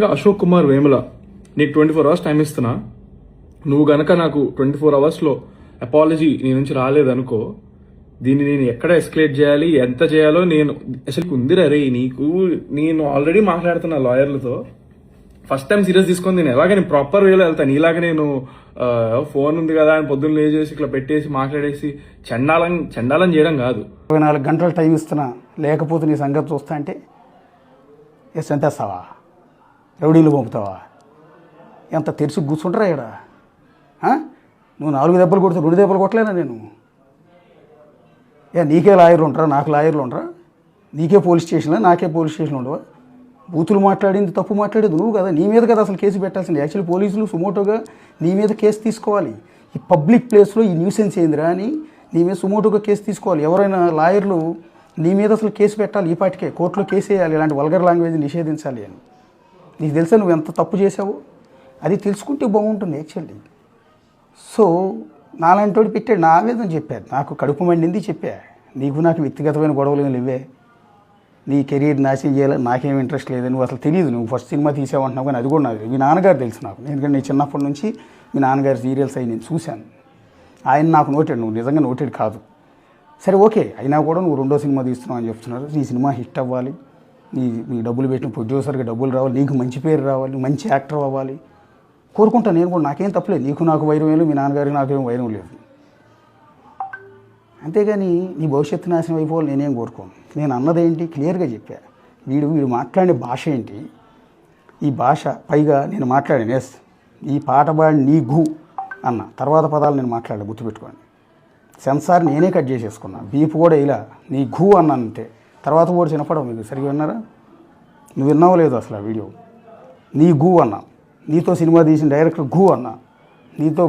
అశోక్ కుమార్ వేముల, నీకు 24 hours time ఇస్తున్నా. నువ్వు గనక నాకు 24 hours అపాలజీ నీ నుంచి రాలేదనుకో, దీన్ని నేను ఎక్కడ ఎస్కలేట్ చేయాలి, ఎంత చేయాలో నేను అసలు ఉందిరా రే నీకు. నేను ఆల్రెడీ మాట్లాడుతున్నా లాయర్లతో. ఫస్ట్ టైం సీరియస్ తీసుకొని నేను ఎలాగ నేను ప్రాపర్ వేలో వెళ్తాను. ఇలాగ నేను ఫోన్ ఉంది కదా అని పొద్దున్న లేచేసి ఇట్లా పెట్టేసి మాట్లాడేసి చండాలం చేయడం కాదు. 24 గంటలు టైం ఇస్తున్నా, లేకపోతే నీ సంగతి చూస్తా అంటే చంపేస్తావా, రౌడీలు పంపుతావా, ఎంత తెరిచి కూర్చుంటారా ఇక్కడ? నువ్వు 4 దెబ్బలు కొడితే 2 దెబ్బలు కొట్టలేనా నేను? నీకే లాయర్లు ఉంటారా, నాకు లాయర్లు ఉంటారా? నీకే పోలీస్ స్టేషన్లో, నాకే పోలీస్ స్టేషన్లో ఉండవా? బూతులు మాట్లాడింది, తప్పు మాట్లాడేది నువ్వు కదా, నీ మీద కదా అసలు కేసు పెట్టాల్సింది. యాక్చువల్లీ పోలీసులు సుమోటోగా నీ మీద కేసు తీసుకోవాలి. ఈ పబ్లిక్ ప్లేస్లో ఈ న్యూసెన్స్ ఏందిరా అని నీ మీద సుమోటోగా కేసు తీసుకోవాలి. ఎవరైనా లాయర్లు నీ మీద అసలు కేసు పెట్టాలి, ఈ పాటికే కోర్టులో కేసు వేయాలి, ఇలాంటి వల్గర్ లాంగ్వేజ్ నిషేధించాలి అని. నీకు తెలుసా నువ్వు ఎంత తప్పు చేసావు? అది తెలుసుకుంటే బాగుంటుంది యాక్చువల్లీ. సో నాలాంటి పెట్టాడు, నా లేదని చెప్పాడు, నాకు కడుపు మండింది చెప్పా. నీకు నాకు వ్యక్తిగతమైన గొడవలు ఏమి లేవే, నీ కెరీర్ నాశనం చేయాలని నాకేం ఇంట్రెస్ట్ లేదు. నువ్వు అసలు తెలియదు, నువ్వు ఫస్ట్ సినిమా తీసావంటున్నావు కానీ అది కూడా నాకు మీ నాన్నగారు తెలుసు నాకు. ఎందుకంటే నేను చిన్నప్పటి నుంచి మీ నాన్నగారి సీరియల్స్ అవి నేను చూశాను. ఆయన నాకు నోటెడ్, నువ్వు నిజంగా నోటెడ్ కాదు. సరే ఓకే, అయినా కూడా నువ్వు 2వ సినిమా తీస్తున్నావు అని చెప్తున్నారు. నీ సినిమా హిట్ అవ్వాలి, నీ డబ్బులు పెట్టిన ప్రొడ్యూసర్కి డబ్బులు రావాలి, నీకు మంచి పేరు రావాలి, మంచి యాక్టర్ అవ్వాలి కోరుకుంటా నేను కూడా. నాకేం తప్పలేదు, నీకు నాకు వైరం లేదు, మీ నాన్నగారికి నాకేం వైరం లేదు. అంతేగాని నీ భవిష్యత్తు నాశనం అయిపోవాలి నేనేం కోరుకోను. నేను అన్నదేంటి క్లియర్గా చెప్పా. వీడు మాట్లాడే భాష ఏంటి, ఈ భాష పైగా నేను మాట్లాడాను. ఎస్, ఈ పాట పాడి నీ ఘూ అన్న తర్వాత పదాలు నేను మాట్లాడాను, గుర్తుపెట్టుకోండి. సెన్సార్ నేనే కట్ చేసేసుకున్నా, బీప్ కూడా ఇలా నీ ఘూ అన్నంతే. తర్వాత కూడా చిన్నపడవు, మీకు సరిగ్గా విన్నారా? నువ్వు విన్నావో లేదు అసలు ఆ వీడియో. నీ ఘూ అన్నా, నీతో సినిమా తీసిన డైరెక్టర్ ఘూ అన్నా, నీతో